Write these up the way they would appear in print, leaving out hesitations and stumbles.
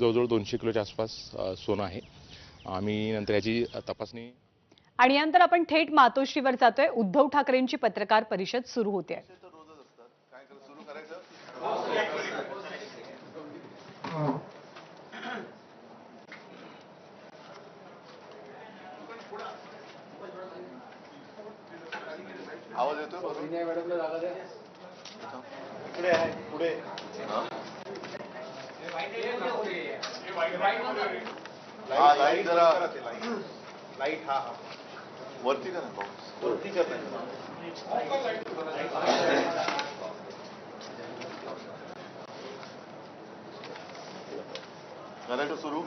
जवळजवळ 200 किलोच्या आसपास सोनं आहे. आम्ही नंतर याची तपासणी. आणि यानंतर आपण थेट मातोश्रीवर जातोय. उद्धव ठाकरेंची पत्रकार परिषद सुरू होते. आवाज येतोय मॅडमला जागा द्या. पुढे आहे पुढे. हा लाईट जरा लाईट हा हा वरती करा पाऊस वरती कर. करायचं सुरू.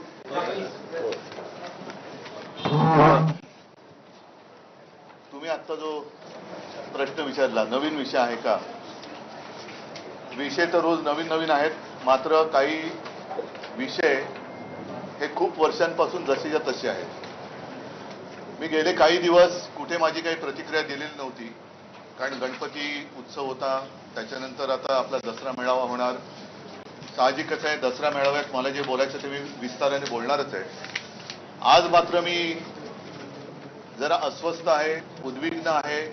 तुम्ही आता जो प्रश्न विचारला नवीन विषय आहे का? विषय तर रोज नवीन नवीन आहेत, मात्र काही विषय हे खूप वर्षांपासून जसेच्या तसे आहेत. मी गेले काही दिवस कुठे माझी काही प्रतिक्रिया दिलेली नव्हती, कारण गणपती उत्सव होता. त्याच्यानंतर आता आपला दसरा मेळावा होणार. साहजिकच आहे, दसरा मेळाव्यात मला जे बोलायचं ते मी विस्ताराने बोलणारच आहे. आज मात्र मी जरा अस्वस्थ आहे, उद्विग्न आहे.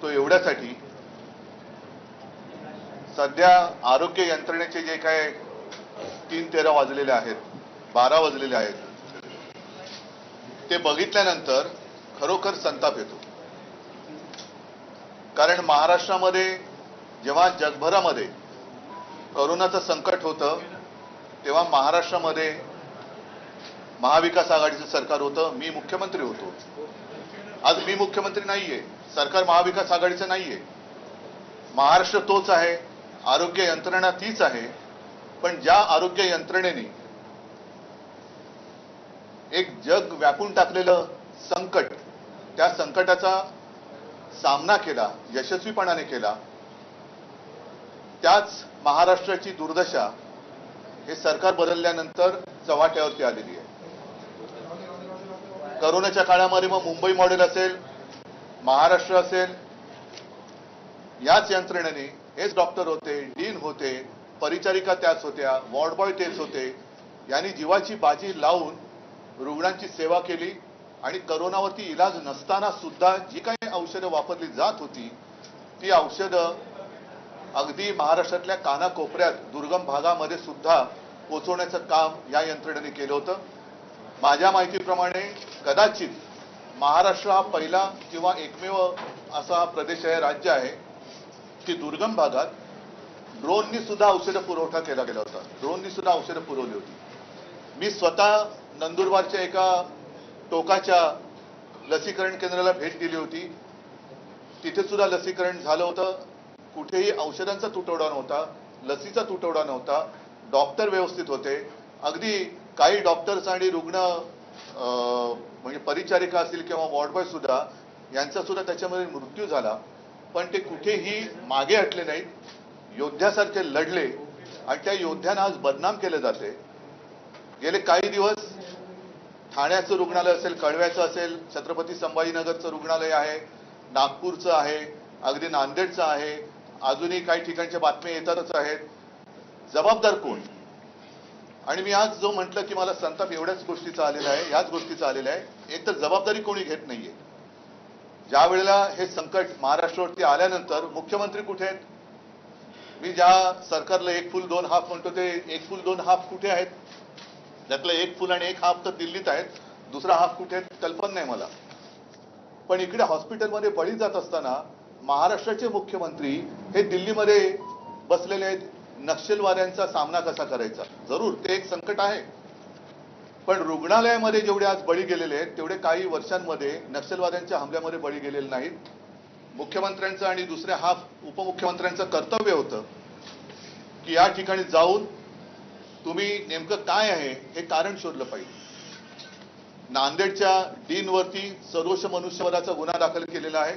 तो एवढ्यासाठी, सध्या आरोग्य यंत्रणेचे जे काय 3:13 वाजलेले आहेत, 12 वाजलेले आहेत, ते बघितल्यानंतर खरोखर संताप येतो. कारण महाराष्ट्रामध्ये जेव्हा जगभरामध्ये कोरोनाचं संकट होतं, तेव्हा महाराष्ट्रामध्ये महाविकास आघाडीचं सरकार होतं. मी मुख्यमंत्री होतो. आज मी मुख्यमंत्री नाहीये, सरकार महाविकास आघाडीचं नाहीये. महाराष्ट्र तोच आहे, आरोग्य यंत्रणा तीच आहे. पण ज्या आरोग्य यंत्रणेने एक जग व्यापून टाकलेलं संकट, त्या संकटाचा सामना केला, यशस्वीपणाने केला, त्याच महाराष्ट्राची दुर्दशा हे सरकार बदलल्यानंतर चव्हाट्यावरती आलेली आहे. कोरोनाच्या काळामध्ये मग मुंबई मॉडेल असेल, महाराष्ट्र असेल, याच यंत्रणेने हेच डॉक्टर होते, डीन होते, परिचारिका त्याच होत्या, वॉर्ड बॉय तेच होते. यांनी जीवाची बाजी लावून रुग्णांची सेवा केली आणि कोरोनावरती इलाज नसताना सुद्धा जी काही औषधं वापरली जात होती, ती औषधं अगदी महाराष्ट्रातल्या कानाकोपऱ्यात दुर्गम भागामध्ये सुद्धा पोहोचवण्याचं काम या यंत्रणेने केलं होतं. माझ्या माहितीप्रमाणे कदाचित महाराष्ट्र हा पहिला किंवा एकमेव असा प्रदेश आहे, राज्य आहे की दुर्गम भागात ड्रोननी सुद्धा औषध पुरवठा केला गेला होता. ड्रोननी सुद्धा औषधं पुरवली होती. मी स्वतः नंदुरबारच्या एका टोकाच्या लसीकरण केंद्राला भेट दिली होती. तिथे सुद्धा लसीकरण झालं होतं. कुठेही औषधांचा तुटवडा नव्हता, लसीचा तुटवडा नव्हता, डॉक्टर व्यवस्थित होते. अगदी काही डॉक्टर्स आणि रुग्ण म्हणजे परिचारिका असतील किंवा वॉर्ड बॉय सुद्धा, यांचा सुद्धा त्याच्यामध्ये मृत्यू झाला. पण ते कुठेही मागे हटले नाहीत, योद्ध्यासारखे लढले आणि त्या योद्ध्यांना आज बदनाम केले जाते. गेले काही दिवस ठाण्याचं रुग्णालय असेल, कळव्याचं असेल, छत्रपती संभाजीनगरचं रुग्णालय आहे, नागपूरचं आहे, अगदी नांदेडचं आहे, अजूनही काही ठिकाणच्या बातम्या येतातच आहेत. जबाबदार कोण? आणि मी आज जो म्हटलं की मला संताप एवढ्याच गोष्टीचा आलेला आहे, याच गोष्टीचा आलेला आहे. एक तर जबाबदारी कोणी घेत नाहीये. ज्या वेळेला हे संकट महाराष्ट्रावरती आल्यानंतर मुख्यमंत्री कुठे आहेत? मी ज्या सरकारला एक फुल दोन हाफ म्हणतो, ते एक फुल दोन हाफ कुठे आहेत? त्यातलं एक फुल आणि एक हाफ तर दिल्लीत आहेत, दुसरा हाफ कुठे आहेत कल्पना नाही मला. पण इकडे हॉस्पिटलमध्ये बळी जात असताना महाराष्ट्राचे मुख्यमंत्री हे दिल्लीमध्ये बसलेले आहेत. नक्षलवाद्यांचा सामना कसा करायचा? जरूर ते एक संकट आहे, पण रुग्णालयामध्ये जेवढे आज बळी गेलेले आहेत तेवढे काही वर्षांमध्ये नक्षलवाद्यांच्या हमल्यामध्ये बळी गेलेले नाहीत. मुख्यमंत्र्यांचं आणि दुसऱ्या हाफ उपमुख्यमंत्र्यांचं कर्तव्य होतं की या ठिकाणी जाऊन तुम्ही नेमकं काय आहे हे कारण शोधलं पाहिजे. नांदेडच्या डीनवरती सर्वोच्च मनुष्यवधाचा गुन्हा दाखल केलेला आहे.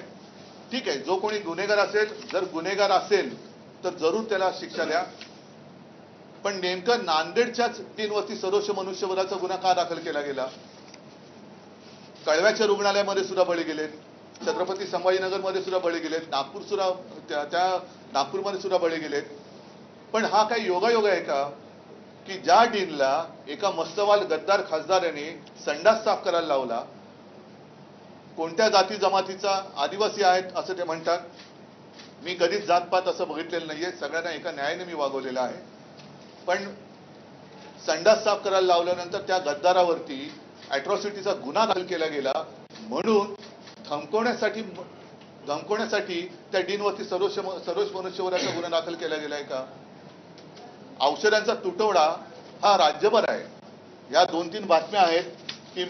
ठीक आहे, जो कोणी गुन्हेगार असेल, जर गुन्हेगार असेल तर जरूर त्याला शिक्षा द्या. पण नेमकं नांदेडच्याच डीनवरती सर्वोच्च मनुष्यवधाचा गुन्हा का दाखल केला गेला? कळव्याच्या रुग्णालयामध्ये सुद्धा बळी गेलेत, छत्रपती संभाजीनगरमध्ये सुद्धा बळी गेलेत, नागपूर सुद्धा त्या नागपूरमध्ये सुद्धा बळी गेलेत. पण हा काही योगायोग आहे का की ज्या डीनला एका मस्तवाल गद्दार खासदाराने संडास साफ करायला लावला, कोणत्या जाती जमातीचा, आदिवासी आहेत असं ते म्हणतात. मी कधीच जातपात असं बघितलेलं नाहीये, सगळ्यांना एका न्यायाने मी वागवलेला आहे. पण संडास साफ करायला लावल्यानंतर त्या गद्दारावरती अॅट्रॉसिटीचा गुन्हा दाखल केला गेला, म्हणून धमकवण्यासाठी त्या डीनवरती सर्वोच्च मनुष्यबळाचा गुन्हा दाखल केला गेलाय का? औषधांचा तुटवडा हा राज्यभर आहे. या 2-3 बातम्या आहेत की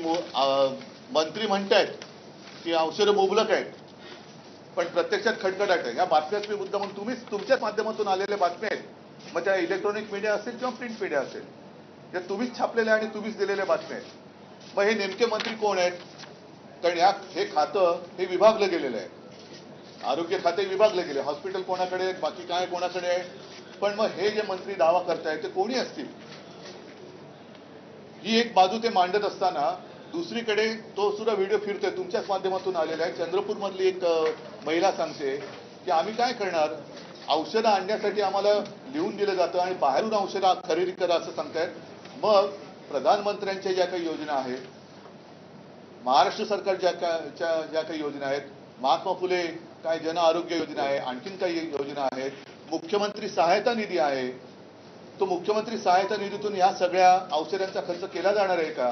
मंत्री म्हणतायत की औषधं मुबलक आहेत, पण प्रत्यक्षात खटखटाट आहे. या बातम्याच मी मुद्दा म्हणून तुमच्याच माध्यमातून आलेल्या बातम्या आहेत, मग त्या इलेक्ट्रॉनिक मीडिया असेल किंवा प्रिंट मीडिया असेल, या तुम्हीच छापलेल्या आणि तुम्हीच दिलेल्या बातम्या आहेत. मग हे नेमके मंत्री कोण आहेत? कारण हे खातं हे विभागलं गेलेलं आहे, आरोग्य खाते विभागलं गेले, हॉस्पिटल कोणाकडे आहेत, बाकी काय कोणाकडे आहे. पण मग हे जे मंत्री दावा करतायत ते कोणी असतील? ही एक बाजू ते मांडत असताना दुसरीकडे तो सुद्धा व्हिडिओ फिरतोय, तुमच्याच माध्यमातून आलेला आहे. चंद्रपूर मधली एक महिला सांगते की आम्ही काय करणार, औषधं आणण्यासाठी आम्हाला लिहून दिलं जातं आणि बाहेरून औषधं खरेदी करा असं सांगतायत. मग प्रधानमंत्र्यांच्या ज्या काही योजना आहेत, महाराष्ट्र सरकारच्या ज्या काही योजना आहेत, महात्मा फुले काय जन आरोग्य योजना आहे, आणखीन काही योजना आहेत, मुख्यमंत्री सहायता निधी आहे, तो मुख्यमंत्री सहायता निधीतून या सगळ्या औषधांचा खर्च केला जाणार आहे का?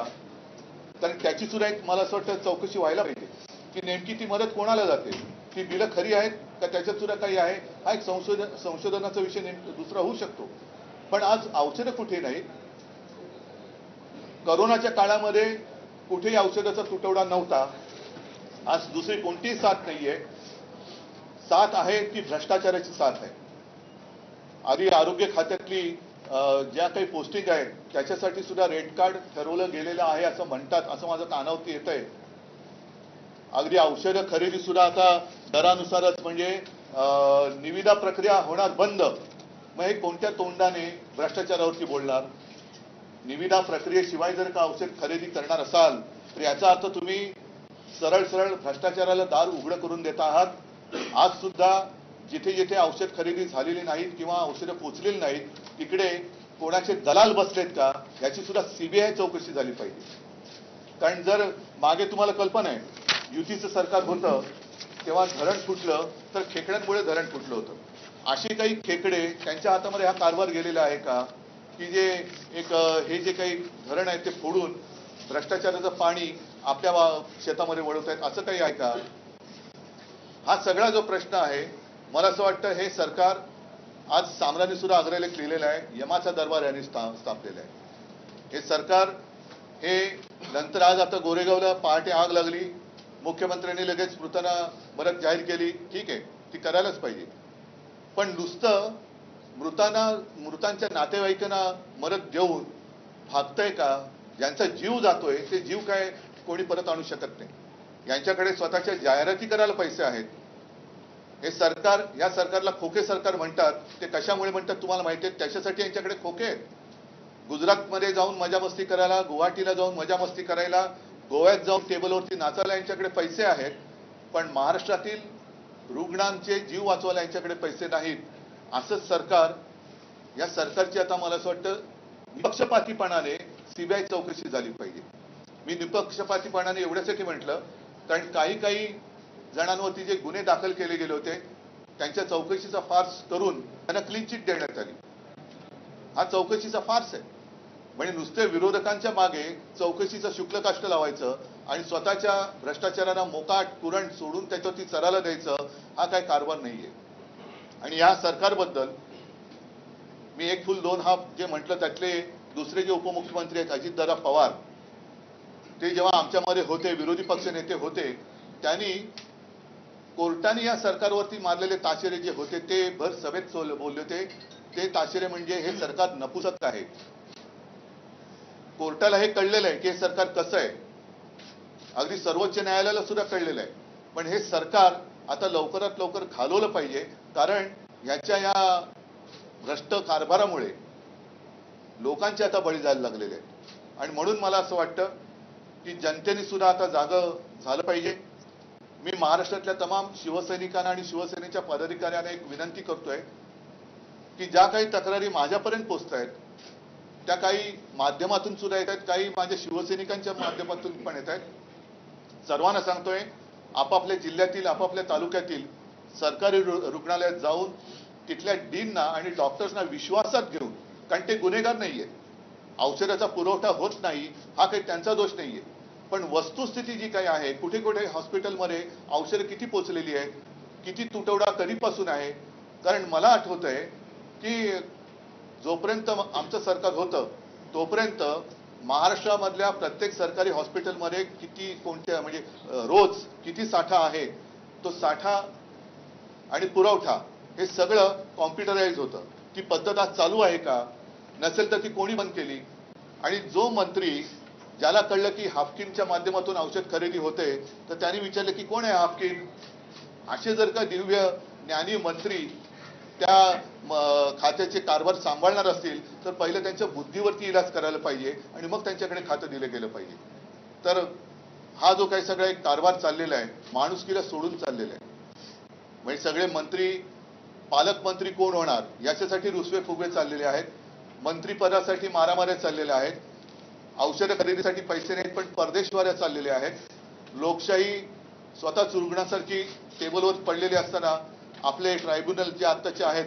कारण त्याची सुद्धा एक मला असं वाटतं चौकशी व्हायला पाहिजे की नेमकी ती मदत कोणाला जाते, ती बिलं खरी आहेत का त्याच्यात सुद्धा काही आहे. हा एक संशोधनाचा विषय दुसरा होऊ शकतो. पण आज औषधं कुठे नाही. करोनाच्या काळामध्ये कुठेही औषधाचा तुटवडा नव्हता. आज दुसरी कोणतीही साथ नाहीये. साथ आहे ती भ्रष्टाचाराची साथ आहे. आधी आरोग्य खात्यातली ज्या काही पोस्टिंग आहेत त्याच्यासाठी सुद्धा रेड कार्ड ठरवलं गेलेलं आहे असं म्हणतात, असं माझं कानावरती येत आहे. अगदी औषधं खरेदी सुद्धा आता दरानुसारच, म्हणजे निविदा प्रक्रिया होणार बंद. मग हे कोणत्या तोंडाने भ्रष्टाचारावरती बोलणार? निविदा प्रक्रियेशिवाय जर का औषध खरेदी करणार असाल तर याचा अर्थ तुम्ही सरळ सरळ भ्रष्टाचाराला दार उघडं करून देत आहात. आज सुद्धा जिथे जिथे औषध खरेदी झालेली नाहीत किंवा औषधं पोचलेली नाहीत तिकडे कोणाचे दलाल बसलेत का याची सुद्धा सीबीआय चौकशी झाली पाहिजे. कारण जर मागे तुम्हाला कल्पना आहे, युतीचं सरकार होतं तेव्हा धरण फुटलं तर खेकड्यांमुळे धरण फुटलं होतं. असे काही खेकडे त्यांच्या हातामध्ये हा कारभार गेलेला आहे का की जे हे जे काही धरण आहे ते फोडून भ्रष्टाचाराचं पाणी आपल्या शेतामध्ये वळवत आहेत, असं काही आहे का? हा सगळा जो प्रश्न आहे, मला असं वाटतं हे सरकार आज सामनाने सुद्धा अग्रलेख लिहिलेला आहे, यमाचा दरबार यांनी स्थापलेला आहे. हे सरकार हे नंतर आज आता गोरेगावला पहाटे आग लागली, मुख्यमंत्र्यांनी लगेच मदत जाहीर केली, ठीक आहे, ती करायलाच पाहिजे. पण नुसतं मृतांच्या नातेवाईकांना मदत देऊन भागतंय का? ज्यांचा जीव जातोय ते जीव काय कोणी परत आणू शकत नाही. यांच्याकडे स्वतःच्या जाहिराती करायला पैसे आहेत. हे सरकार, या सरकारला खोके सरकार म्हणतात. ते कशामुळे म्हणतात तुम्हाला माहिती आहे? त्याच्यासाठी यांच्याकडे खोके आहेत. गुजरातमध्ये जाऊन मजामस्ती करायला, गुवाहाटीला जाऊन मजामस्ती करायला, गोव्यात जाऊन टेबलवरती नाचायला यांच्याकडे पैसे आहेत. पण महाराष्ट्रातील रुग्णांचे जीव वाचवायला यांच्याकडे पैसे नाहीत. असं सरकार, या सरकारची आता मला असं वाटतं निपक्षपातीपणाने सीबीआय चौकशी झाली पाहिजे. मी निपक्षपातीपणाने एवढ्यासाठी म्हटलं कारण काही जणांवरती जे गुन्हे दाखल केले गेले होते त्यांच्या चौकशीचा फार्स करून त्यांना क्लीन चिट देण्यात आली. हा चौकशीचा फार्स आहे. म्हणजे नुसते विरोधकांच्या मागे चौकशीचा शुक्लकाष्ट लावायचं आणि स्वतःच्या भ्रष्टाचाराला मोकाट कुरंट सोडून त्याच्यावरती चराला द्यायचं, हा काय कारभार नाहीये. आणि या सरकारबद्दल मी एक फुल दोन हाफ जे म्हटलं त्यातले दुसरे जे उपमुख्यमंत्री आहेत अजितदादा पवार, ते जेव्हा आमच्यामध्ये होते, विरोधी पक्ष नेते होते, त्यांनी कोर्टाने या सरकारवरती मारलेले ताशेरे जे होते ते भर सभेत बोलले होते. ते ताशेरे म्हणजे हे सरकार नपुसक आहे. कोर्टाला हे कळलेलं आहे की हे सरकार कसं आहे. अगदी सर्वोच्च न्यायालयाला सुद्धा कळलेलं आहे. पण हे सरकार आता लवकरात लवकर घालवलं पाहिजे, कारण याच्या या भ्रष्ट कारभारामुळे लोकांचे आता बळी जायला लागलेले आहेत. आणि म्हणून मला असं वाटतं की जनतेने सुद्धा आता जागं झालं पाहिजे. मी महाराष्ट्रातल्या तमाम शिवसैनिकांना आणि शिवसेनेच्या पदाधिकाऱ्यांना एक विनंती करतोय की ज्या काही तक्रारी माझ्यापर्यंत पोहोचत आहेत त्या काही माध्यमातून सुद्धा येत आहेत, काही माझ्या शिवसैनिकांच्या माध्यमातून पण येत आहेत. सर्वांना सांगतोय, आपापल्या जिल्ह्यातील आपापल्या तालुक्यातील सरकारी रुग्णालयात जाऊन तिथल्या डीनना आणि डॉक्टर्सना विश्वासात घेऊन, कारण ते गुन्हेगार नाहीये, औषधाचा पुरवठा होत नाही हा काही त्यांचा दोष नाहीये, पण वस्तुस्थिती जी काही आहे, कुठे कुठे हॉस्पिटलमध्ये औषधं किती पोचलेली आहेत, किती तुटवडा कधीपासून आहे. कारण मला आठवतंय की जोपर्यंत आमचं सरकार होतं तोपर्यंत महाराष्ट्रामधल्या प्रत्येक सरकारी हॉस्पिटलमध्ये किती कोणत्या म्हणजे रोज किती साठा आहे, तो साठा आणि पुरवठा हे सगळं कॉम्प्युटराइज होतं. ती पद्धत आज चालू आहे का? नसेल तर ती कोणी बंद केली? आणि जो मंत्री ज्याला कळलं की हाफकिनच्या माध्यमातून औषध खरेदी होते, तर त्यांनी विचारलं की कोण आहे हाफकिन? असे जर का दिव्य ज्ञानी मंत्री त्या खात्याचे कारभार सांभाळणार असतील तर पहिलं त्यांच्या बुद्धीवरती इलाज करायला पाहिजे आणि मग त्यांच्याकडे खातं दिलं गेलं पाहिजे. तर हा जो काही सगळा एक कारभार चाललेला आहे, माणुसकीला सोडून चाललेला आहे. म्हणजे सगळे मंत्री, पालकमंत्री कोण होणार याच्यासाठी रुसवे फुगवे चाललेले आहेत. मंत्रीपदासाठी मारामाऱ्या चाललेल्या आहेत. औषध खरेदीसाठी पैसे नाहीत पण परदेशवाऱ्या चाललेल्या आहेत. लोकशाही स्वतः चुरगणासारखी टेबलवर पडलेली असताना आपले ट्रायब्युनल जे आत्ताचे आहेत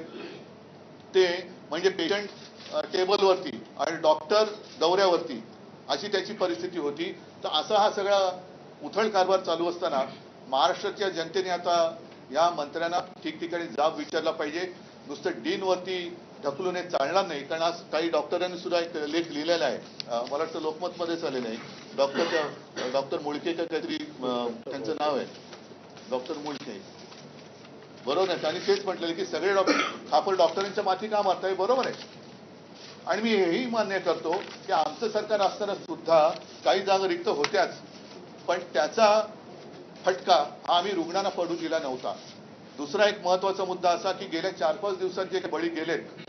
ते म्हणजे पेशंट टेबलवरती आणि डॉक्टर दौऱ्यावरती, अशी त्याची परिस्थिती होती. तर असा हा सगळा उथळ कारभार चालू असताना महाराष्ट्राच्या जनतेने आता या मंत्र्यांना ठिकठिकाणी जाब विचारला पाहिजे. नुसतं डीनवरती ढकलून हे चालणार नाही. कारण आज काही डॉक्टरांनी सुद्धा एक लेख लिहिलेला आहे, मला वाटतं लोकमतमध्येच आलेला आहे. डॉक्टर मुळके का काहीतरी त्यांचं नाव आहे, डॉक्टर मुळके, बरोबर आहे. त्यांनी तेच म्हटलेलं की सगळे आपण डॉक्टरांच्या माथी का मारताय, बरोबर आहे. आणि मी हेही मान्य करतो की आमचं सरकार असताना सुद्धा काही जागा रिक्त होत्याच, पण त्याचा फटका हा आम्ही रुग्णांना पडू दिला नव्हता. दुसरा एक महत्वाचा मुद्दा असा की गेल्या 4-5 दिवसात जे बळी गेलेत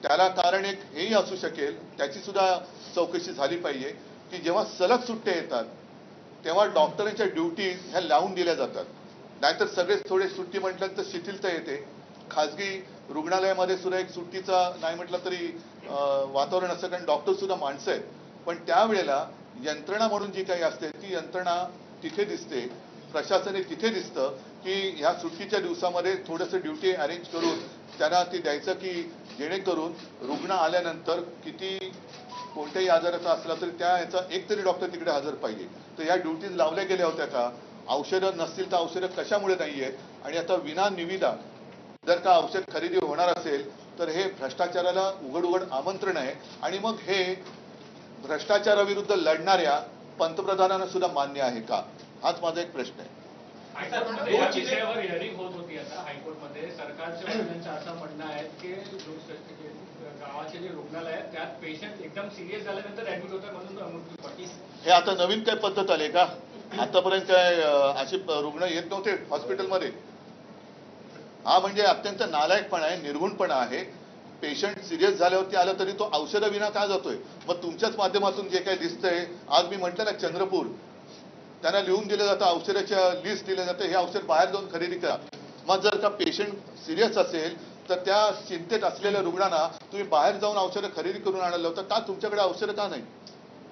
त्याला कारण एक हेही असू शकेल, त्याची सुद्धा चौकशी झाली पाहिजे की जेव्हा सलग सुट्ट्या येतात तेव्हा डॉक्टरांच्या ड्युटी ह्या लावून दिल्या जातात. नाहीतर सगळेच थोडे सुट्टी म्हटल्यानंतर शिथिलता येते. खाजगी रुग्णालयामध्ये सुद्धा एक सुट्टीचा नाही म्हटलं तरी वातावरण असतं, कारण डॉक्टर सुद्धा माणसं आहेत. पण त्यावेळेला यंत्रणा म्हणून जी काही असते ती यंत्रणा तिथे दिसते, प्रशासन तिथे दिसतं की ह्या सुट्टीच्या दिवसामध्ये थोडंसं ड्युटी अरेंज करून त्यांना ते द्यायचं की जेणेकरून रुग्ण आल्यानंतर किती कोणत्याही आजाराचा असला तरी त्या याचा एक तरी डॉक्टर तिकडे हजर पाहिजे. तर या ड्युटीज लावल्या गेल्या होत्या का? औषधं नसतील तर औषधं कशामुळे नाही आहेत? आणि आता विना निविदा जर का औषध खरेदी होणार असेल तर हे भ्रष्टाचाराला उघड उघड आमंत्रण आहे. आणि मग हे भ्रष्टाचाराविरुद्ध लढणाऱ्या पंतप्रधानांना सुद्धा मान्य आहे का? हाच माझा एक प्रश्न आहे. हायकोर्टमध्ये या विषयावर हिअरिंग होत होती. आता हायकोर्टमध्ये सरकारच्या वकिलांचं असं म्हणणं आहे की गावाचे जे रुग्णालय आहेत त्यात पेशंट एकदम सिरियस झाल्यानंतर ऍडमिट होतात म्हणून मृत्यू पडली. हे आता नवीन काय पद्धत आली का? आतापर्यंत काय असे रुग्ण येत नव्हते हॉस्पिटलमध्ये? हा म्हणजे अत्यंत नालायकपणा आहे, निर्घुणपणा आहे. पेशंट सिरियस झाल्यावरती आलं तरी तो औषधाविना का जातोय? मग तुमच्याच माध्यमातून जे काही दिसतंय, आज मी म्हटलं ना चंद्रपूर, त्यांना लिहून दिलं जातं, औषधाच्या लिस्ट दिलं जातं, हे औषध बाहेर जाऊन खरेदी करा. मग जर का पेशंट सिरियस असेल तर त्या चिंतेत असलेल्या रुग्णांना तुम्ही बाहेर जाऊन औषधं खरेदी करून आणायला लावता का? तुमच्याकडे औषधं का नाही?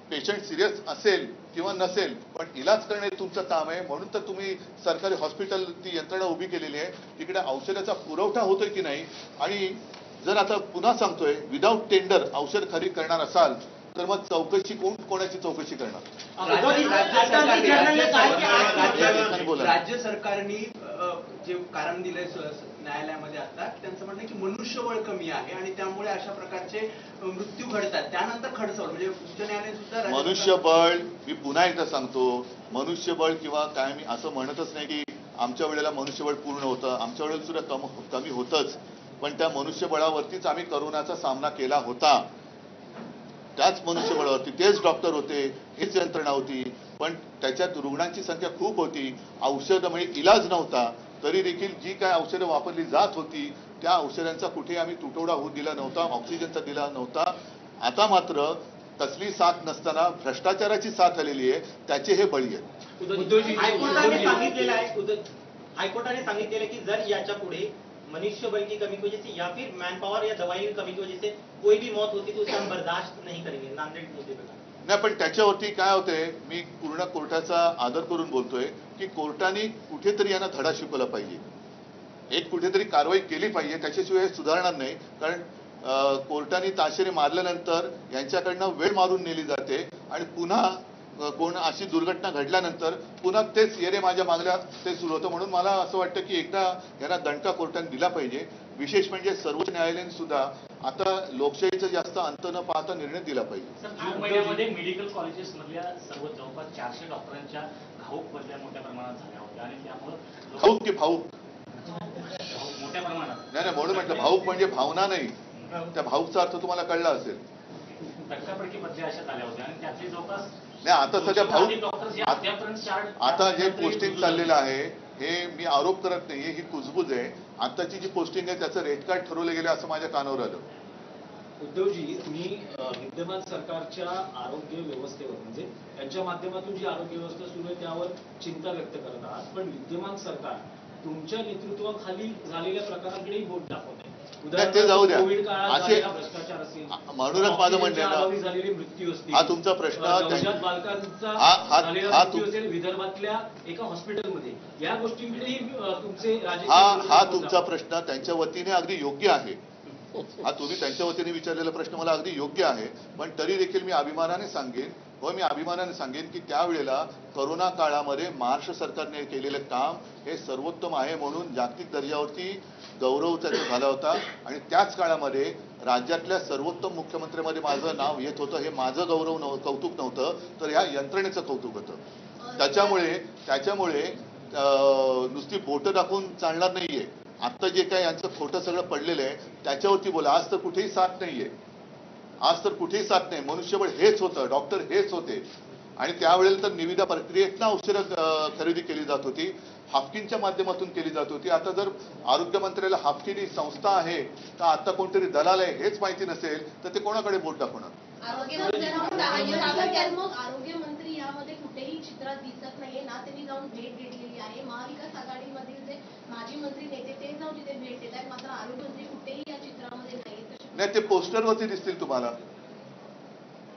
पेशंट सिरियस असेल किंवा नसेल पण इलाज करणे तुमचं काम आहे. म्हणून तर तुम्ही सरकारी हॉस्पिटल ती यंत्रणा उभी केलेली आहे. तिकडे औषधाचा पुरवठा होतोय की नाही? आणि जर आता पुन्हा सांगतोय, विदाऊट टेंडर औषध खरेदी करणार असाल तर मग चौकशी कोणाची चौकशी करणार? राज्य सरकारने जे कारण दिलंय न्यायालयामध्ये आता त्यांचं म्हणणं की मनुष्यबळ कमी आहे आणि त्यामुळे अशा प्रकारचे मृत्यू घडतात. त्यानंतर खडसवल म्हणजे उच्च न्यायालय सुद्धा मनुष्यबळ, मी पुन्हा एकदा सांगतो, मनुष्यबळ किंवा काय मी असं म्हणतच नाही की आमच्या वेळेला मनुष्यबळ पूर्ण होतं, आमच्या वेळेला सुद्धा कमी होतंच. पण त्या मनुष्यबळावरतीच आम्ही करोनाचा सामना केला होता. त्याच मनुष्यबळावरती तेच डॉक्टर होते, हेच यंत्रणा होती. पण त्याच्यात रुग्णांची संख्या खूप होती, औषधं म्हणजे इलाज नव्हता. तरी देखील जी काय औषधं वापरली जात होती त्या औषधांचा कुठे आम्ही तुटवडा होऊ दिला नव्हता, ऑक्सिजनचा दिला नव्हता. आता मात्र तसली साथ नसताना भ्रष्टाचाराची साथ आलेली आहे, त्याचे हे बळी आहेत. हायकोर्टाने सांगितलेलं आहे की जर याच्या पुढे मनुष्य बल की कमी की वजह से या फिर मैन पावर या दवाई की कमी की वजह से कोई भी मौत होती तो उसे हम बर्दाश्त नहीं करेंगे, नांदेड मुद्दे पर। नाही, पण त्याच्यावरती काय होतंय, मी पूर्ण कोर्टाचा आदर करून बोलतोय की कोर्टाने कुठेतरी यांना धडा शिकवला पाहिजे, एक कुठेतरी कारवाई केली पाहिजे, त्याच्याशिवाय हे सुधारणार नाही. कारण कोर्टाने ताशेरे मारल्यानंतर यांच्याकडनं वेळ मारून नेली जाते आणि पुन्हा कोण अशी दुर्घटना घडल्यानंतर पुन्हा तेच येरे माझ्या मागल्या ते सुरू होतं. म्हणून मला असं वाटतं की एकदा यांना दणका कोर्टाने दिला पाहिजे. विशेष म्हणजे सर्वोच्च न्यायालयाने सुद्धा आता लोकशाहीचा जास्त अंत न पाहता निर्णय दिला पाहिजे. सर, जून महिन्यामध्ये मेडिकल कॉलेजेस मधल्या सर्व जवळपास 400 डॉक्टरांच्या घाऊक बदल्या मोठ्या प्रमाणात झाल्या होत्या आणि त्यामुळे भाऊक की भाऊक मोठ्या प्रमाणात नाही, म्हणून म्हटलं भाऊक म्हणजे भावना नाही, त्या भाऊकचा अर्थ तुम्हाला कळला असेल. धक्कापडकी बदल्या अशा झाल्या होत्या आणि त्यातले जवळपास नाही, आता सध्या भाऊक डॉक्टर्स अद्यापर्यंत आता जे पोस्टिंग चाललेलं आहे हे मी आरोप करत नाहीये, ही कुजबूज आहे. आताची जी पोस्टिंग आहे त्याचं रेट कार्ड ठरवलं गेलं असं माझ्या कानावर आलं. उद्धवजी, तुम्ही विद्यमान सरकारच्या आरोग्य व्यवस्थेवर म्हणजे त्यांच्या माध्यमातून जी आरोग्य व्यवस्था सुरू आहे त्यावर चिंता व्यक्त करत आहात, पण विद्यमान सरकार तुमच्या नेतृत्वाखाली झालेल्या प्रकारांकडेही बोट दाखवत आहे. ते जाऊ द्या. कोविड काळात असे झालेला भ्रष्टाचार असेल, म्हणूनच माझं म्हणणं आहे अभावी ना, झालेली मृत्यू असतील, हा तुमचा प्रश्न नवजात बालकांचा झालेला मृत्यू असेल विदर्भातल्या एका हॉस्पिटलमध्ये, या गोष्टींकडेही तुमचे हा तुमचा प्रश्न त्यांच्या वतीने अगदी योग्य आहे. हा तुम्ही त्यांच्या वतीने विचारलेला प्रश्न मला अगदी योग्य आहे. पण तरी देखील मी अभिमानाने सांगेन की त्यावेळेला कोरोना काळामध्ये महाराष्ट्र सरकारने केलेलं काम हे सर्वोत्तम आहे म्हणून जागतिक दर्जावरती गौरव त्याचा झाला होता. आणि त्याच काळामध्ये राज्यातल्या सर्वोत्तम मुख्यमंत्र्यांमध्ये माझं नाव येत होतं. हे माझं कौतुक नव्हतं, तर ह्या यंत्रणेचं कौतुक होतं. त्याच्यामुळे नुसती बोटं दाखवून चालणार नाहीये. आता जे काय यांचं खोटं सगळं पडलेलं आहे त्याच्यावरती बोला. आज तर कुठेही साथ नाहीये, मनुष्यबळ हेच होतं, डॉक्टर हेच होते. आणि त्यावेळेला तर निविदा प्रक्रियेतनं औषधं खरेदी केली जात होती, हाफकिनच्या माध्यमातून केली जात होती. आता जर आरोग्य मंत्र्याला हाफकिन ही संस्था आहे का आता कोणतरी दलाल आहे हेच माहिती नसेल तर ते कोणाकडे बोट दाखवणार. आरोग्यमंत्री यामध्ये कुठेही चित्रात दिसत नाहीये ना. त्यांनी जाऊन भेट घेतलेली आहे. महाविकास आघाडीमधील जे माजी मंत्री नेते ते जाऊन तिथे भेट देत आहेत, मात्र आरोग्यमंत्री कुठेही या चित्रामध्ये नाही. ते पोस्टरवरती दिसतील तुम्हाला.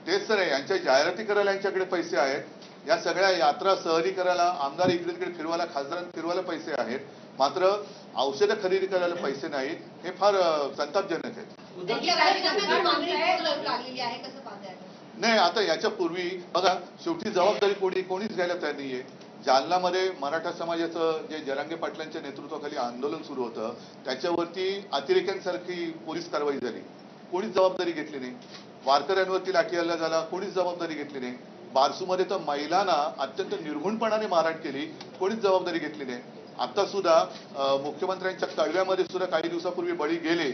तेच तर आहे, यांच्या जाहिराती करायला यांच्याकडे पैसे आहेत, या सगळ्या यात्रा सहली करायला, आमदार इकडे तिकडे फिरवायला, खासदारांना फिरवायला पैसे आहेत, मात्र औषधं खरेदी करायला पैसे नाहीत. हे फार संतापजनक आहे. नाही, आता याच्या पूर्वी बघा, शेवटी जबाबदारी कोणीच घ्यायला तयार नाहीये. जालनामध्ये मराठा समाजाचं जे जरांगे पाटलांच्या नेतृत्वाखाली आंदोलन सुरू होतं त्याच्यावरती अतिरेक्यांसारखी पोलीस कारवाई झाली, कोणीच जबाबदारी घेतली नाही. वारकऱ्यांवरती लाठी हल्ला झाला, कोणीच जबाबदारी घेतली नाही. बारसूमध्ये तर महिलांना अत्यंत निर्घुणपणाने मारहाण केली, कोणीच जबाबदारी घेतली नाही. आता सुद्धा मुख्यमंत्र्यांच्या कळव्यामध्ये सुद्धा काही दिवसापूर्वी बळी गेले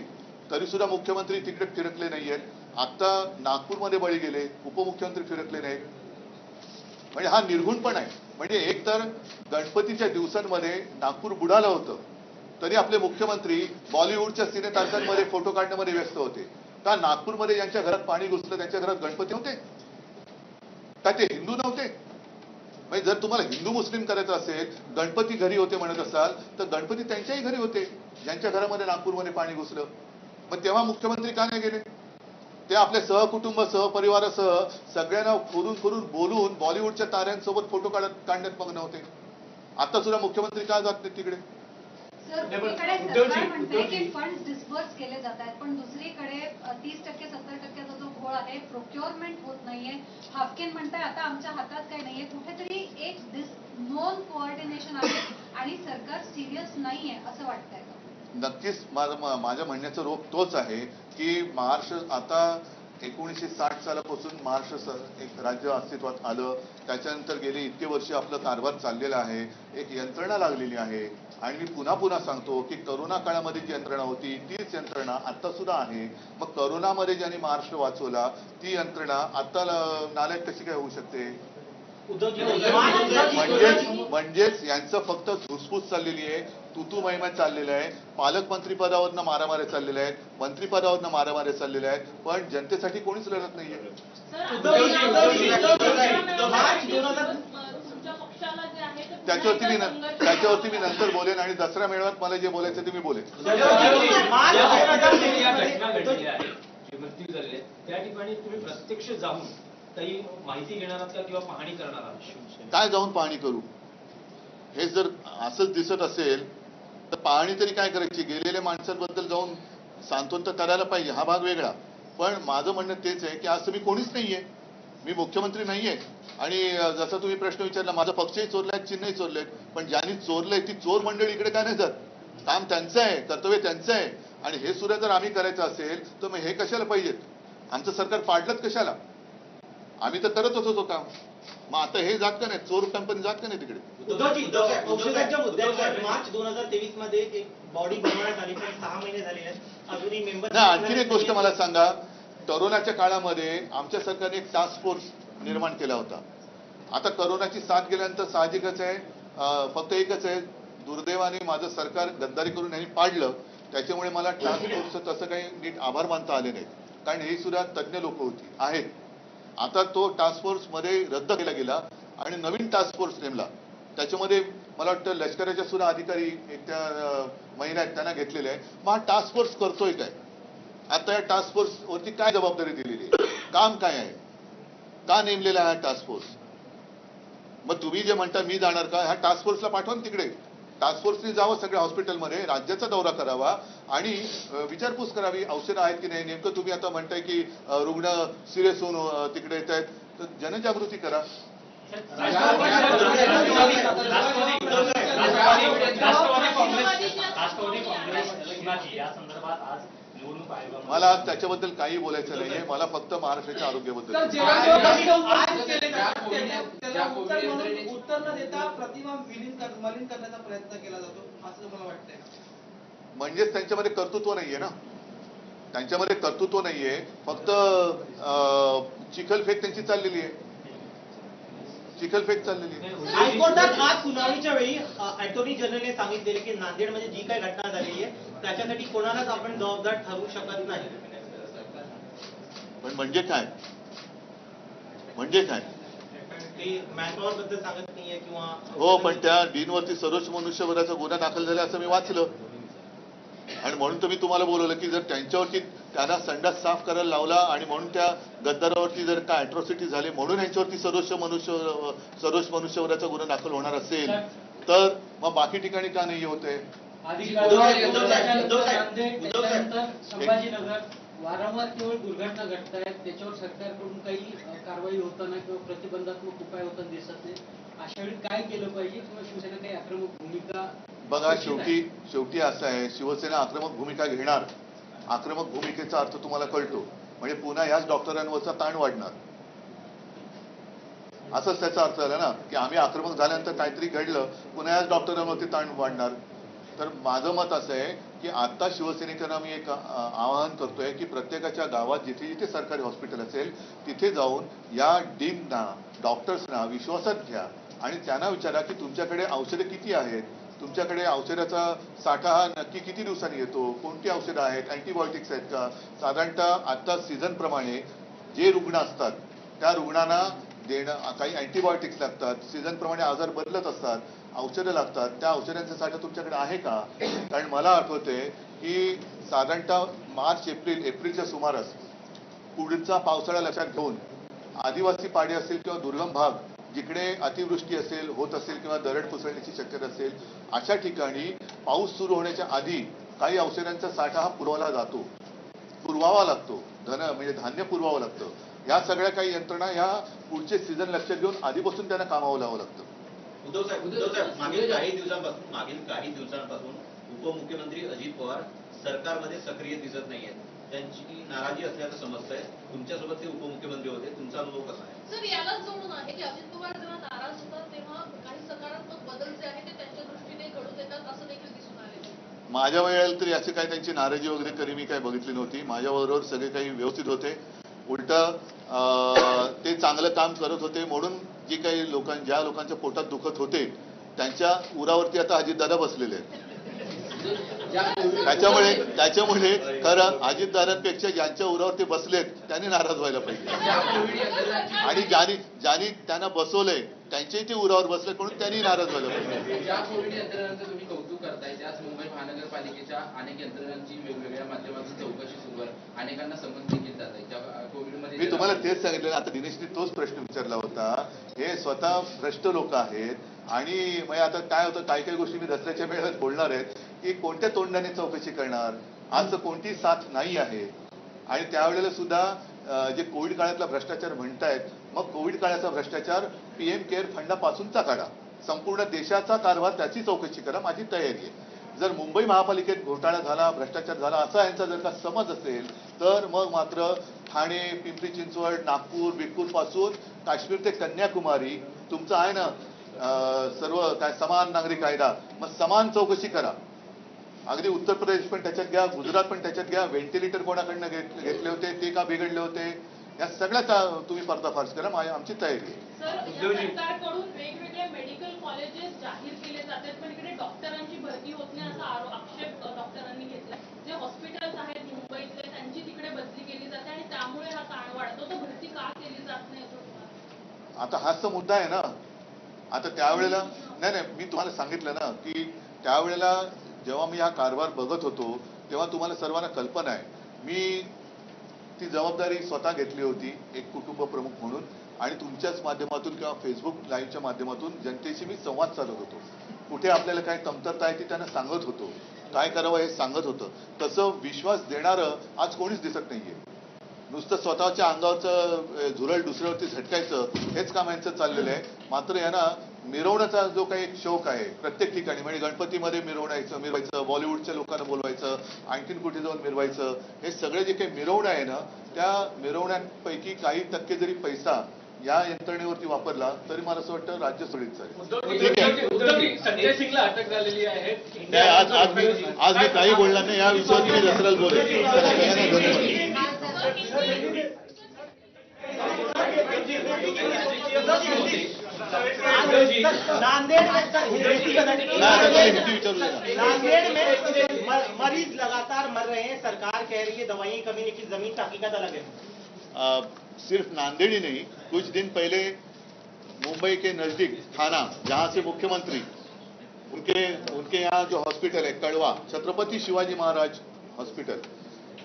तरी सुद्धा मुख्यमंत्री तिकडे फिरकले नाहीयेत. आता नागपूरमध्ये बळी गेले, उपमुख्यमंत्री फिरकले नाहीत. म्हणजे हा निर्घुणपण आहे. म्हणजे एक तर गणपतीच्या दिवसांमध्ये नागपूर बुडालं होतं तरी आपले मुख्यमंत्री बॉलिवूडच्या सिने तारकांमध्ये फोटो काढण्यामध्ये व्यस्त होते. का नागपूरमध्ये ज्यांच्या घरात पाणी घुसलं त्यांच्या घरात गणपती नव्हते का? ते हिंदू नव्हते? म्हणजे जर तुम्हाला हिंदू मुस्लिम करायचं असेल, गणपती घरी होते म्हणत असाल तर गणपती त्यांच्याही घरी होते ज्यांच्या घरामध्ये नागपूरमध्ये पाणी घुसलं. मग तेव्हा मुख्यमंत्री का नाही गेले? ते आपल्या सहकुटुंब सहपरिवारासह सगळ्यांना खोरून बोलून बॉलिवूडच्या ताऱ्यांसोबत फोटो काढण्यात मग्न होते. आता सुद्धा मुख्यमंत्री का जात नाही तिकडे? फंड डिस्बर्स केले जात आहेत, पण दुसरीकडे 30% 70%चा जो घोळ आहे प्रोक्युअरमेंट होत नाहीये. हाफकिन म्हणताय आता आमच्या हातात काही नाहीये. कुठेतरी एक नॉन कोऑर्डिनेशन आहे आणि सरकार सिरियस नाहीये असं वाटतंय. नक्कीच माझ्या म्हणण्याचा रोग तोच आहे की महाराष्ट्र आता 1960 सालापासून महाराष्ट्र एक राज्य अस्तित्वात आलं, त्याच्यानंतर गेली इतके वर्ष आपलं कारभार चाललेला आहे, एक यंत्रणा लागलेली आहे. आणि मी पुन्हा सांगतो की करोना काळामध्ये जी यंत्रणा होती तीच यंत्रणा आता सुद्धा आहे. मग करोनामध्ये ज्यांनी महाराष्ट्र वाचवला ती यंत्रणा आता नालायक कशी काय होऊ शकते? म्हणजेच यांचं फक्त धुसफूस चाललेली आहे, तुतू महिमा चाललेला आहे. पालकमंत्री पदावरनं मारामाऱ्या चाललेल्या आहेत, मंत्रिपदावरनं मारामाऱ्या चाललेल्या आहेत, पण जनतेसाठी कोणीच लढत नाहीये. त्याच्यावरती मी नंतर बोलेन आणि दसरा मेळाव्यात मला जे बोलायचं ते मी बोलेन. मृत्यू झालेले त्या ठिकाणी तुम्ही प्रत्यक्ष जाऊन काही माहिती घेणार आहात का किंवा पाहणी करणार आहात? काय जाऊन पाहणी करू? हे जर असंच दिसत असेल तर पाहणी तरी काय करायची? गेलेल्या माणसांबद्दल जाऊन सांत्वन तर करायला पाहिजे, हा भाग वेगळा. पण माझं म्हणणं तेच आहे की आज तुम्ही कोणीच नाहीये, मी मुख्यमंत्री नाहीये. आणि जसा तुम्ही प्रश्न विचारला, माझा पक्षही चोरलाय, चिन्हही चोरलेत, पण ज्यांनी चोरलंय ती चोर मंडळी इकडे काय नाही जात? काम त्यांचं आहे, कर्तव्य त्यांचं आहे. आणि हे सुद्धा जर आम्ही करायचं असेल तर मग हे कशाला पाहिजेत? आमचं सरकार पाडलंच कशाला? आम्ही तर करतच होतो काम. मग आता हे जात का नाही? चोर कंपनी जात का नाही तिकडे? औषधाच्या मुद्द्यावर मार्च 2023 मध्ये एक बॉडी बनवण्यात आली, पण 6 महिने झाले आहेत, अजूनही मेंबर. नाही, आणखीन एक गोष्ट मला सांगा, करोनाच्या काळामध्ये आमच्या सरकारने एक टास्क फोर्स निर्माण केला होता. आता करोनाची साथ गेल्यानंतर साहजिकच आहे, फक्त एकच आहे, दुर्दैवाने माझं सरकार गद्दारी करून यांनी पाडलं. त्याच्यामुळे मला टास्क फोर्सचं तसं काही नीट आभार मानता आले नाहीत, कारण हे सुद्धा तज्ज्ञ लोक होती आहेत. आता तो टास्क फोर्स मध्ये रद्द केला गेला आणि नवीन टास्क फोर्स नेमला. त्याच्यामध्ये मला वाटतं लष्कराच्या सुद्धा अधिकारी एक त्या महिला आहेत त्यांना घेतलेले आहे. मग हा टास्क फोर्स करतोय काय? आता या टास्क फोर्स वरती काय जबाबदारी दिलेली आहे? काम काय आहे? का नेमलेला आहे हा टास्क फोर्स? मग तुम्ही जे म्हणता मी जाणार का? ह्या टास्क फोर्सला पाठवा ना तिकडे. टास्क फोर्सने जावं सगळ्या हॉस्पिटलमध्ये, राज्याचा दौरा करावा आणि विचारपूस करावी, औषधं आहेत की नाही. नेमकं तुम्ही आता म्हणताय की रुग्ण सिरियस होऊन तिकडे येत आहेत, तर जनजागृती करा. मला त्याच्याबद्दल काही बोलायचं नाहीये, मला फक्त महाराष्ट्राच्या आरोग्याबद्दल. उत्तर न देता प्रतिमा मलिन करण्याचा प्रयत्न केला जातो असं मला वाटतंय. म्हणजेच त्यांच्यामध्ये कर्तृत्व नाहीये ना, त्यांच्यामध्ये कर्तृत्व नाहीये, फक्त चिखलफेक त्यांची चाललेली आहे, चिखलफेक चाललेली आहे. हायकोर्टात आज सुनावणीच्या वेळी अटॉर्नी जनरलने सांगितलेले की नांदेडमध्ये जी काही घटना झालेली आहे त्याच्यासाठी कोणालाच आपण जबाबदार ठरवू शकत नाही. पण म्हणजे काय? म्हणजे काय? ते मॅनपॉवर बद्दल सांगत नाहीये किंवा. हो, पण त्या डीनवरती सर्वोच्च मनुष्यबळाचा गुन्हा दाखल झाला असं मी वाचलं आणि म्हणून तर मी तुम्हाला बोलवलं की जर त्यांच्यावरती त्यांना संडास साफ करायला लावला आणि म्हणून त्या गद्दारावरती जर काय अॅट्रॉसिटी झाली म्हणून यांच्यावरती सर्वोच्च मनुष्यबळाचा गुन्हा दाखल होणार असेल तर मग बाकी ठिकाणी का नाही होते? संभाजीनगर वारंवार केवळ दुर्घटना घडत आहेत, त्याच्यावर सरकारकडून काही कारवाई होताना किंवा प्रतिबंधात्मक उपाय होताना दिसत नाही. अशा वेळी काय केलं पाहिजे किंवा शिवसेना काही आक्रमक भूमिका? बघा, शेवटी असं आहे, शिवसेना आक्रमक भूमिका घेणार. आक्रमक भूमिकेचा अर्थ तुम्हाला कळतो, म्हणजे पुन्हा याच डॉक्टरांवरचा ताण वाढणार, असंच त्याचा अर्थ झाला ना, की आम्ही आक्रमक झाल्यानंतर काहीतरी घडलं, पुन्हा याच डॉक्टरांवरती ताण वाढणार. तर माझं मत असं आहे की आता शिवसैनिकांना मी एक आवाहन करतोय की प्रत्येकाच्या गावात जिथे जिथे सरकारी हॉस्पिटल असेल तिथे जाऊन या डीनना, डॉक्टर्सना विश्वासात घ्या आणि त्यांना विचारा की तुमच्याकडे औषधे किती आहेत, तुमच्याकडे औषधाचा साठा हा नक्की किती दिवसांनी येतो, कोणती औषधं आहेत, अँटीबायोटिक्स आहेत का. साधारणतः आता सीझनप्रमाणे जे रुग्ण असतात त्या रुग्णांना देणं, काही अँटीबायोटिक्स लागतात, सीझनप्रमाणे आजार बदलत असतात, औषधं लागतात, त्या औषधांचा साठा तुमच्याकडे आहे का? कारण मला आठवते की साधारणतः मार्च एप्रिलच्या सुमारास पुढचा पावसाळा लक्षात घेऊन आदिवासी पाडे असतील किंवा दुर्गम भाग जिकडे अतिवृष्टी असेल होत असेल किंवा दरड कोसळण्याची शक्यता असेल अशा ठिकाणी पाऊस सुरू होण्याच्या आधी काही औषधांचा साठा हा पुरवावा लागतो, म्हणजे धान्य पुरवावं लागतं. या सगळ्या काही यंत्रणा ह्या पुढचे सीझन लक्षात घेऊन आधीपासून त्यांना कामावं लावावं लागतं. उद्धव साहेब, मागील काही दिवसांपासून उपमुख्यमंत्री अजित पवार सरकारमध्ये सक्रिय दिसत नाहीयेत. त्यांची नाराजी असल्याचं समजतंय. तुमच्यासोबत ते उपमुख्यमंत्री होते, तुमचा अनुभव कसा आहे? सर, यालाच जोडून आहे की अजित पवार जेव्हा नाराज होतात तेव्हा काही सकारात्मक बदल जे आहेत ते त्यांच्या दृष्टीने घडून येतात असं देखील दिसून आले. माझ्या वेळेला तरी अशी काही त्यांची नाराजी वगैरे कधी मी काही बघितली नव्हती. माझ्याबरोबर सगळे काही व्यवस्थित होते. उलट ते चांगलं काम करत होते म्हणून जी काही ज्या लोकांच्या पोटात दुखत होते त्यांच्या उरावरती आता अजितदादा बसलेले आहेत. त्याच्यामुळे खरं अजितदादांपेक्षा ज्यांच्या उरावरती बसलेत त्यांनी नाराज व्हायला पाहिजे आणि ज्यांनी त्यांना बसवलंय त्यांच्याही ते उरावर बसले म्हणून त्यांनी नाराज झालं पाहिजे. ज्या कोविड यंत्रणांचं तुम्ही कौतुक करताय त्याच मुंबई महानगरपालिकेच्या अनेक यंत्रणांची वेगवेगळ्या माध्यमातून चौकशी सुरू आहे. अनेकांना समज देखील जात आहे. ज्या कोविडमध्ये मी तुम्हाला तेच सांगितलं. आता दिनेशने तोच प्रश्न विचारला होता. हे स्वतः भ्रष्ट लोक आहेत आणि मग आता काय होतं, काही काही गोष्टी मी दसऱ्याच्या वेळेत बोलणार आहेत की कोणत्या तोंडाने चौकशी करणार. आज तर कोणतीही साथ नाही आहे. आणि त्यावेळेला सुद्धा जे कोविड काळातला भ्रष्टाचार म्हणतायत, मग कोविड काळाचा भ्रष्टाचार पीएम केअर फंडापासूनचा काढा. संपूर्ण देशाचा कारभार त्याची चौकशी करा. माझी तयारी आहे. जर मुंबई महापालिकेत घोटाळा झाला, भ्रष्टाचार झाला असा यांचा जर का समज असेल तर मग मात्र ठाणे, पिंपरी चिंचवड, नागपूर, बिगपूर पासून काश्मीर ते कन्याकुमारी तुमचं आहे ना सर्व काय समान नागरी कायदा, मग समान चौकशी करा. अगदी उत्तर प्रदेश पण त्याच्यात घ्या, गुजरात पण त्याच्यात घ्या. व्हेंटिलेटर कोणाकडनं घेतले होते, ते का बिघडले होते, या सगळ्याचा तुम्ही पर्दाफाश करा. आमची तयारी आहे. सरकारकडून वेगवेगळे मेडिकल कॉलेजेस जाहीर केले जातात, पण इकडे डॉक्टरांची भरती होत नाही असा आक्षेप डॉक्टरांनी घेतला. जे हॉस्पिटल्स आहेत मुंबईतले त्यांची तिकडे बदली केली जाते आणि त्यामुळे हा ताण वाढतो. तर भरती का केली जात नाही असं आता हाच तर मुद्दा आहे ना. आता त्यावेळेला नाही, मी तुम्हाला सांगितलं ना की त्यावेळेला जेव्हा मी हा कारभार बघत होतो तेव्हा तुम्हाला सर्वांना कल्पना आहे, मी ती जबाबदारी स्वतः घेतली होती एक कुटुंब प्रमुख म्हणून. आणि तुमच्याच माध्यमातून किंवा फेसबुक लाईव्हच्या माध्यमातून जनतेशी मी संवाद साधत होतो. कुठे आपल्याला काय कमतरता आहे ती त्यांना सांगत होतो, काय करावं हे सांगत होतं. तसं विश्वास देणारं आज कोणीच दिसत नाहीये. नुसतं स्वतःच्या अंगावरचं झुरळ दुसऱ्यावरती झटकायचं हेच काम यांचं चाललेलं आहे. मात्र यांना मिरवण्याचा जो काही एक शौक आहे प्रत्येक ठिकाणी, म्हणजे गणपतीमध्ये मिरवायचं, बॉलिवूडच्या लोकांना बोलवायचं, आणखीन कुठे जाऊन मिरवायचं, हे सगळे जे काही मिरवणं आहे ना, त्या मिरवण्यापैकी काही टक्के जरी पैसा या यंत्रणेवरती वापरला तरी मला असं वाटतं राज्य सुरळीत चालेल. संजय सिंगला अटक झालेली आहे. आज मी काही बोलणार नाही या विषयावर. मी दसऱ्याला बोलेन. नांदेड़ में मरीज लगातार मर रहे हैं. सरकार कह रही है दवाइयां कमी, लेकिन जमीन की हकीकत अलग है. सिर्फ नांदेड़ ही नहीं, कुछ दिन पहले मुंबई के नजदीक थाना, जहां से मुख्यमंत्री उनके यहाँ जो हॉस्पिटल है कड़वा, छत्रपति शिवाजी महाराज हॉस्पिटल,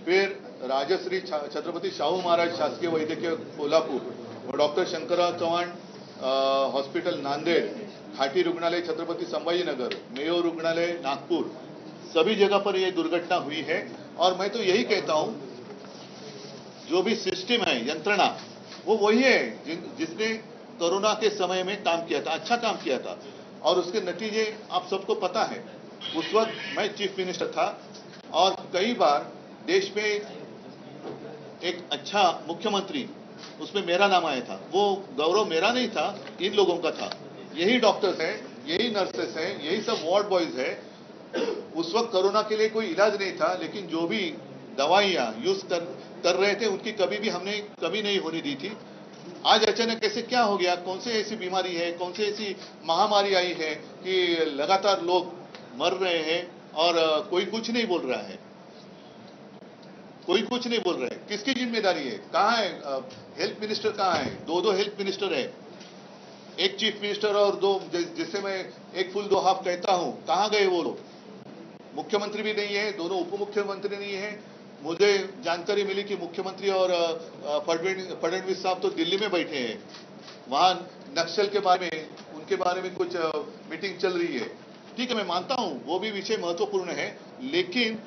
फिर राजश्री छत्रपति शाहू महाराज शासकीय वैद्यकीय कोल्हापुर, डॉक्टर शंकरराव चव्हाण हॉस्पिटल नांदेड़, घाटी रुग्णालय छत्रपति संभाजीनगर, मेयो रुग्णालय नागपुर, सभी जगह पर यह दुर्घटना हुई है. और मैं तो यही कहता हूं, जो भी सिस्टम है, यंत्रणा, वो वही है जिसने कोरोना के समय में काम किया था, अच्छा काम किया था. और उसके नतीजे आप सबको पता है. उस वक्त मैं चीफ मिनिस्टर था और कई बार देश में एक अच्छा मुख्यमंत्री, उसमें मेरा नाम आया था. वो गौरव मेरा नहीं था, इन लोगों का था. यही डॉक्टर्स हैं, यही नर्सेस हैं, यही सब वार्ड बॉयज हैं. उस वक्त कोरोना के लिए कोई इलाज नहीं था, लेकिन जो भी दवाइयां यूज कर रहे थे उनकी कभी भी हमने कमी नहीं होने दी थी. आज अचानक ऐसे क्या हो गया, कौन सी ऐसी बीमारी है, कौन सी ऐसी महामारी आई है कि लगातार लोग मर रहे हैं और कोई कुछ नहीं बोल रहा है. कोई कुछ नहीं बोल रहे. किसकी जिम्मेदारी है? कहाँ है हेल्थ मिनिस्टर? कहाँ है? दो हेल्थ मिनिस्टर है, एक चीफ मिनिस्टर और दो, जिससे मैं एक फुल दो हाफ कहता हूं. कहाँ गए वो लोग? मुख्यमंत्री भी नहीं है, दोनों उप मुख्यमंत्री नहीं है. मुझे जानकारी मिली कि मुख्यमंत्री और फडणवीस साहब तो दिल्ली में बैठे हैं. वहां नक्सल के बारे में, उनके बारे में कुछ मीटिंग चल रही है. ठीक है, मैं मानता हूं वो भी विषय महत्वपूर्ण है, लेकिन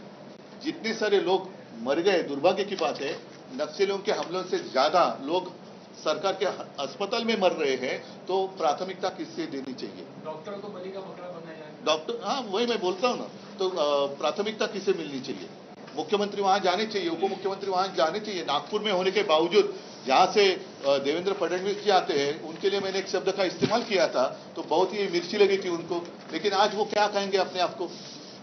जितने सारे लोग मर गए, दुर्भाग्य की बात है. नक्सलियों के हमलों से ज्यादा लोग सरकार के अस्पताल में मर रहे हैं, तो प्राथमिकता किससे देनी चाहिए? डॉक्टर को बलि का बकरा बनाया. डॉक्टर, हाँ वही मैं बोलता हूँ ना. तो प्राथमिकता किसे मिलनी चाहिए? मुख्यमंत्री वहां जाने चाहिए, उप मुख्यमंत्री वहां जाने चाहिए. नागपुर में होने के बावजूद जहां से देवेंद्र फडणवीस जी आते हैं, उनके लिए मैंने एक शब्द का इस्तेमाल किया था तो बहुत ही मिर्ची लगी थी उनको. लेकिन आज वो क्या कहेंगे अपने आप को?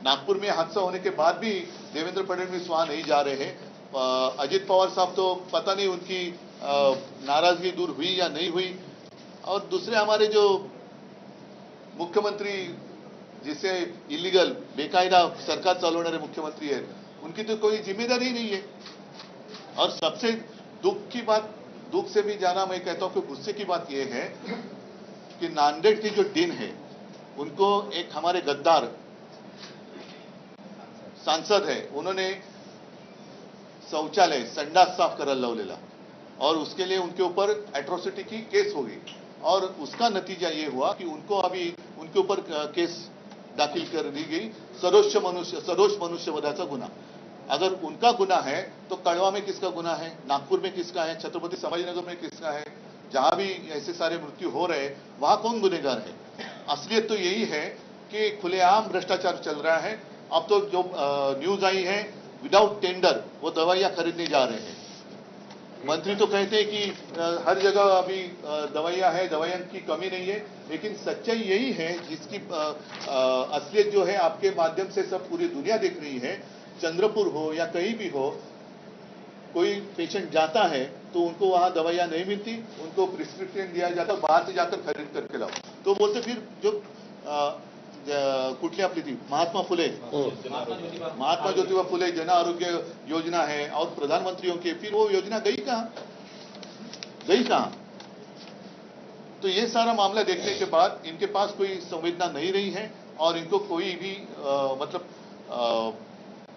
नागपुर में हादसा होने के बाद भी देवेंद्र फडणवीस वहां नहीं जा रहे हैं. अजित पवार साहब तो पता नहीं उनकी नाराजगी दूर हुई या नहीं हुई. और दूसरे हमारे जो मुख्यमंत्री, जिसे इलीगल बेकायदा सरकार चालवणारे मुख्यमंत्री आहेत, उनकी तो कोई जिम्मेदारी नहीं है. और सबसे दुख की बात, दुख से भी ज्यादा मैं कहता हूं कि गुस्से की बात यह है कि नांदेड़ के जो डीन है उनको एक हमारे गद्दार सांसद है, उन्होंने शौचालय संडास साफ करायला लावलेला और उसके लिए उनके ऊपर एट्रोसिटी की केस हो गई और उसका नतीजा ये हुआ कि उनको अभी उनके ऊपर केस दाखिल कर दी गई सदोष मनुष्यवधाचा गुन्हा। अगर उनका गुना है तो कड़वा में किसका गुना है, नागपुर में किसका है, छत्रपति संभाजीनगर में किसका है, जहां भी ऐसे सारे मृत्यु हो रहे हैं वहां कौन गुनेगार है? असलियत तो यही है कि खुलेआम भ्रष्टाचार चल रहा है। अब तो जो न्यूज आई है विदाउट टेंडर वो दवाइयां खरीदने जा रहे हैं। मंत्री तो कहते हैं कि हर जगह अभी दवाइयां है, दवाइयां की कमी नहीं है, लेकिन सच्चाई यही है जिसकी असलियत जो है आपके माध्यम से सब पूरी दुनिया देख रही है। चंद्रपुर हो या कहीं भी हो, कोई पेशेंट जाता है तो उनको वहां दवाइयां नहीं मिलती, उनको प्रिस्क्रिप्शन दिया जाता, बाहर से जाकर खरीद करके लाओ। तो बोलते फिर जो कुठली आपली थी महात्मा फुले जन आरोग्य योजना है और प्रधानमंत्रियों की, फिर वो योजना गई कहां? तो ये सारा मामला देखने के बाद इनके पास कोई संवेदना नहीं रही है और इनको कोई भी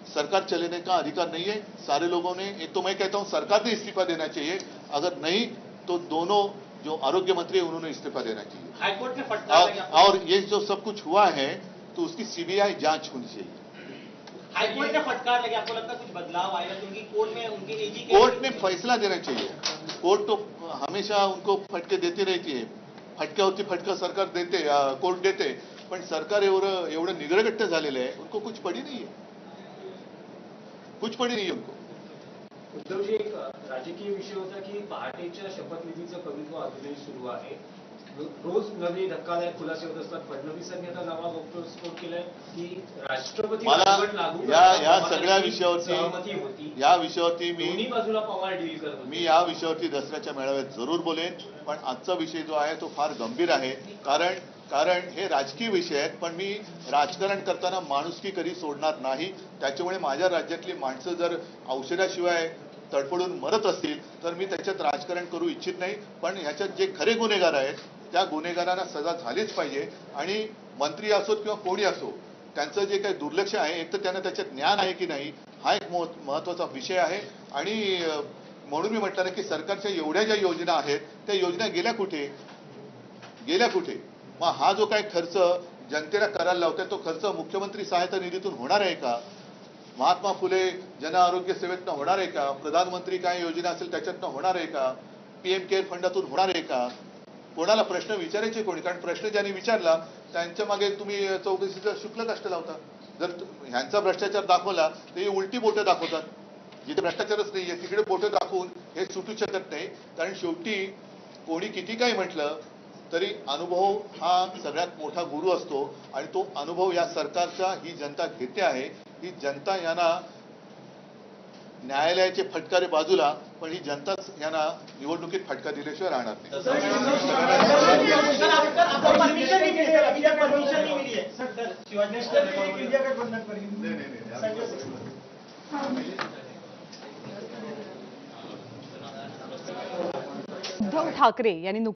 सरकार चलाने का अधिकार नहीं है। सारे लोगों ने, एक तो मैं कहता हूं सरकार ने इस्तीफा देना चाहिए, अगर नहीं तो दोनों जो आरोग्य मंत्री है उन्होंने इस्तीफा देना चाहिए। हाईकोर्ट ने फटकार और ये जो सब कुछ हुआ है तो उसकी सीबीआई जांच होनी चाहिए। हाईकोर्ट ने फटकार लगी, आपको लगता है कुछ बदलाव आएगा? क्योंकि कोर्ट में उनके एजी कोर्ट ने फैसला देना चाहिए। कोर्ट तो हमेशा उनको फटके देती रहती है, फटक्यावरती फटका सरकार देते, कोर्ट देते, पण सरकार एवढं निग्रगट्ट झालेलं आहे, उनको कुछ पडी नाही है, कुछ पडी नाही उनको। उद्धवजी, एक राजकीय विषय होता की पहाटेच्या शपथविधीचं कवित्व अजूनही सुरू आहे। रोज नवे धक्कादायक खुलासे होत असतात। फडणवीसांनी आता नवा गौप्यस्फोट केलाय की राष्ट्रपती राजवट लागू या सगळ्या विषयावरती सहमती होती। या विषयावरती दोन्ही बाजूला पवार डील करत होते। मी या विषयावरती दसऱ्याच्या मेळाव्यात जरूर बोलेन, पण आजचा विषय जो आहे तो फार गंभीर आहे। कारण हे राजकीय विषय आहेत, पण मी राजकारण करताना माणुसकी कधी सोडणार नाही। त्याच्यामुळे माझ्या राज्यातली माणसं जर औषधाशिवाय तडफडून मरत असतील तर मी त्याच्यात राजकारण करू इच्छित नाही। पण ह्याच्यात जे खरे गुन्हेगार आहेत त्या गुन्हेगारांना सजा झालीच पाहिजे आणि मंत्री असोत किंवा कोणी असो त्यांचं जे काही दुर्लक्ष आहे, एक तर त्यांना त्याच्यात ज्ञान आहे की नाही हा एक महत्त्वाचा विषय आहे। आणि म्हणून मी म्हटलं की सरकारच्या एवढ्या ज्या योजना आहेत त्या योजना गेल्या कुठे? मग हा जो काही खर्च जनतेला करायला लावतोय तो खर्च मुख्यमंत्री सहायता निधीतून होणार आहे का? महात्मा फुले जन आरोग्य सेवेतनं होणार आहे का? प्रधानमंत्री काय योजना असेल त्याच्यातनं होणार आहे का? पीएम केअर फंडातून होणार आहे का? कोणाला प्रश्न विचारायचे कोणी? कारण प्रश्न ज्यांनी विचारला त्यांच्या मागे तुम्ही चौकशीचं शुल्क कष्ट लावता। जर ह्यांचा भ्रष्टाचार दाखवला तर हे उलटी बोटं दाखवतात, जिथे भ्रष्टाचारच नाहीये तिकडे बोटं दाखवून हे सुटू शकत नाही। कारण शेवटी कोणी किती काही म्हटलं तरी अनुभव हा सगळ्यात मोठा गुरु असतो आणि तो अनुभव या सरकारचा ही जनता घेते आहे। ही जनता यांना न्यायालयाचे फटकारे बाजूला, पण ही जनताच यांना निवडणुकीत फटका दिल्याशिवाय राहणार नाही। उद्धव ठाकरे यांनी